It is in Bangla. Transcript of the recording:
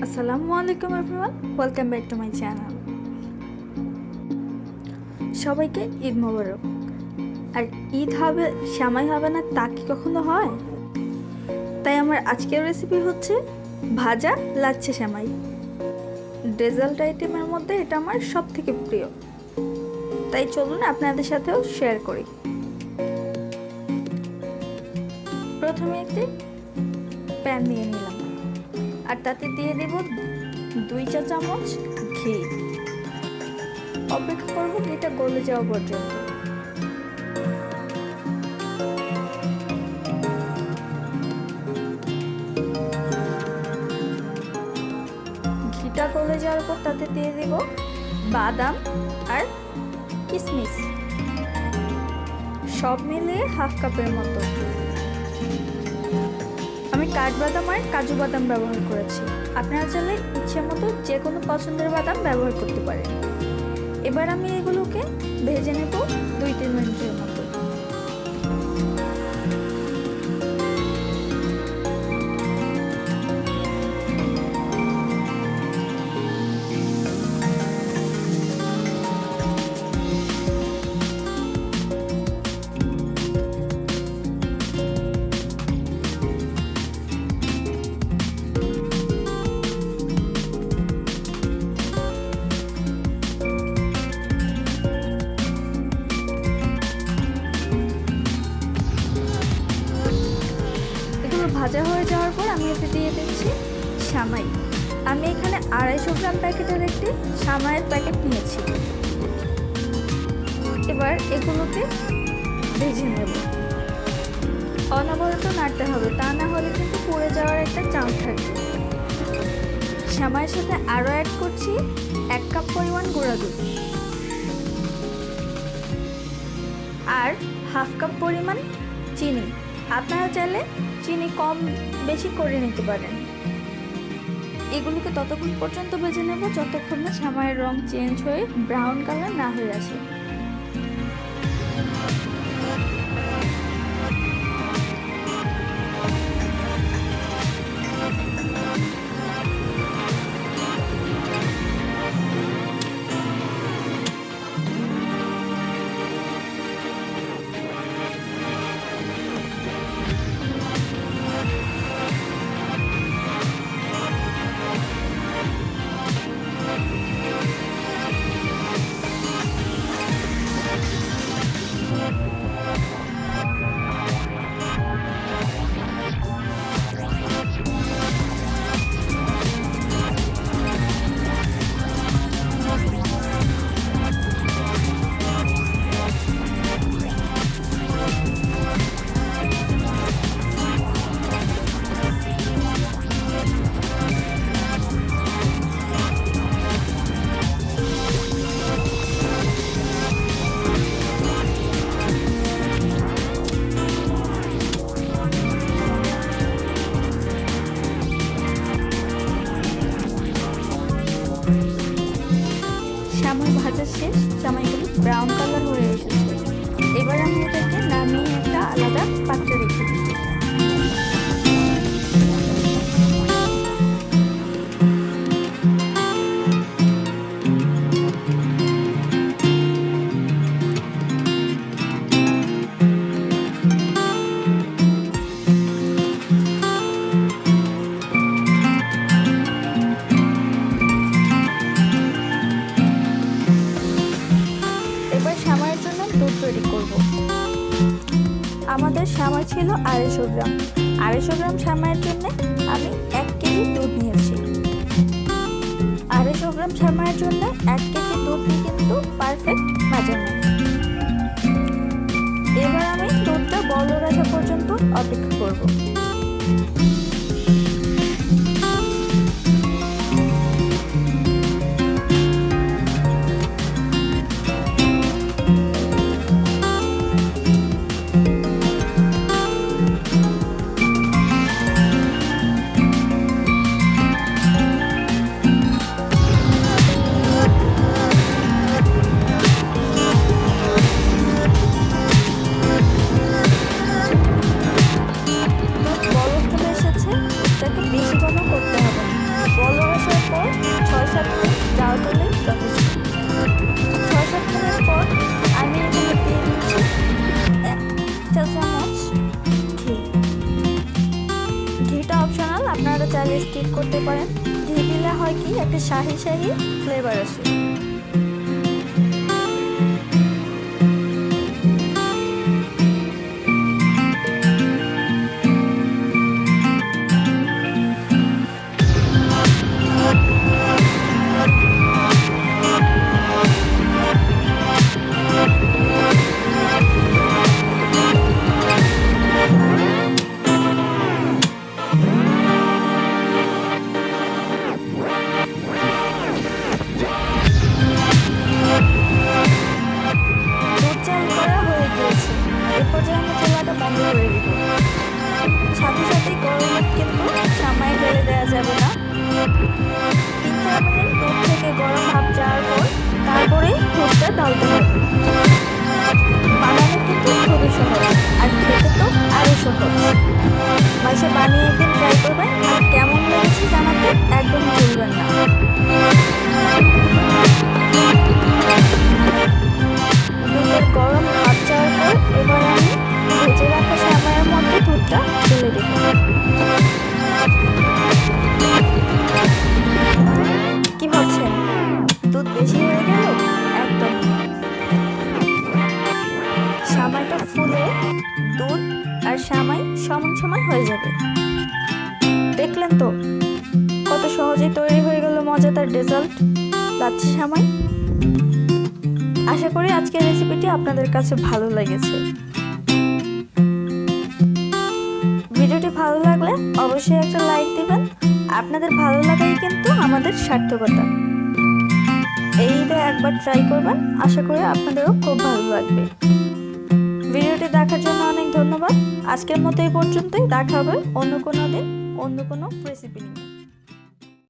আসসালামুয়ালাইকুম everyone, welcome back to my channel. সবাইকে ঈদ মোবারক। আর ঈদ হবে, সেমাই হবে না তা কি কখনো হয়? তাই আমার আজকের রেসিপি হচ্ছে ভাজা লাচ্ছা সেমাই। ডেজার্ট আইটেমের মধ্যে এটা আমার সব থেকে প্রিয়, তাই চলুন আপনাদের সাথেও শেয়ার করি। প্রথমে একটি প্যান নিয়ে নিলাম আর তাতে দিয়ে দেব 2 চা চামচ ঘি। অপেক্ষা করব ঘিটা গলে যাওয়া পর্যন্ত। ঘিটা গলে যাওয়ার পর তাতে দিয়ে দেব বাদাম আর কিশমিশ, সব মিলিয়ে হাফ কাপের মতো। আমি কাঠবাদাম আর কাজু বাদাম ব্যবহার করেছি, আপনারা চাইলে ইচ্ছে মতো যে কোনো পছন্দের বাদাম ব্যবহার করতে পারেন। এবার আমি এগুলোকে ভেজে নেব 2-3 মিনিটের মতো। ভাজা হয়ে যাওয়ার পর আমি এতে দিয়ে দিচ্ছি সেমাই। আমি এখানে 250 গ্রাম প্যাকেটের একটি সেমাইয়ের প্যাকেট নিয়েছি। এবার এগুলোকে ভেজে নেব। অনবরত নাড়তে হবে, তা না হলে কিন্তু পুড়ে যাওয়ার একটা চান্স থাকবে। সেমাইয়ের সাথে আরও অ্যাড করছি 1 কাপ পরিমাণ গুঁড়া দুধ আর হাফ কাপ পরিমাণ চিনি। আপনারা চাইলে চিনি কম বেশি করে নিতে পারেন। এগুলোকে ততক্ষণ পর্যন্ত ভেজে নেব যতক্ষণ না সেমাইয়ের রং চেঞ্জ হয়ে ব্রাউন কালার না হয়ে আসে। সেমাই ভাজা শেষ, সেমাইগুলো ব্রাউন কালার হয়ে এসেছে। এবার আমি এটাকে নামিয়ে একটা আলাদা পাত্রে রেখে দিই। সেমাইয়ের জন্য দুধ তৈরি করব। আমাদের সেমাই ছিল 250 গ্রাম। 250 গ্রাম সেমাইয়ের জন্য আমি 1 কেজি দুধ নিয়েছি। 250 গ্রাম সেমাইয়ের জন্য 1 কেজি দুধ কিন্তু পারফেক্ট মেজারমেন্ট। এবার আমি দুধটা বলক আসা পর্যন্ত অপেক্ষা করব। চাইলে স্কিপ করতে পারেন। ঘি দিলে হয় কি একটা শাহি শাহি ফ্লেভার আসে। সাথে সাথে গরম কিন্তু সামাই ঢেলে দেওয়া যাবে না। 3-4 মিনিট দুধ থেকে গরম ভাব যাওয়ার পর তারপরেই দুধটা ঢালতে হবে। বানানো কিন্তু খুবই সহজ আর খেতে তো আরও সহজ। বাসায় বানিয়ে একদিন ট্রাই করবেন আর কেমন লেগেছে জানাতে একদম ভুলবেন না। দুধের গরম ভাব যাওয়ার পর এবার আমি ভেজে রাখা সেমাইয়ের মধ্যে দুধটা ঢেলে দেব। কি ভাবছেন দুধ বেশি হয়ে গেল? একদম। সেমাইটা ফুলে দুধ আর সেমাই সমান সমান হয়ে যাবে। দেখলেন তো কত সহজেই তৈরি হয়ে গেল মজাদার ডেজার্ট লাচ্ছা সেমাই। আশা করি আজকের রেসিপিটি আপনাদের কাছে ভালো লেগেছে। ভিডিওটি ভালো লাগলে অবশ্যই একটা লাইক দিবেন। আপনাদের ভালো লাগাই কিন্তু আমাদের সার্থকতা। এই ঈদে একবার ট্রাই করবেন, আশা করি আপনাদেরও খুব ভালো লাগবে। ভিডিওটি দেখার জন্য অনেক ধন্যবাদ। আজকের মতো এই পর্যন্তই। দেখা হবে অন্য কোনো দিন অন্য কোনো রেসিপি নিয়ে।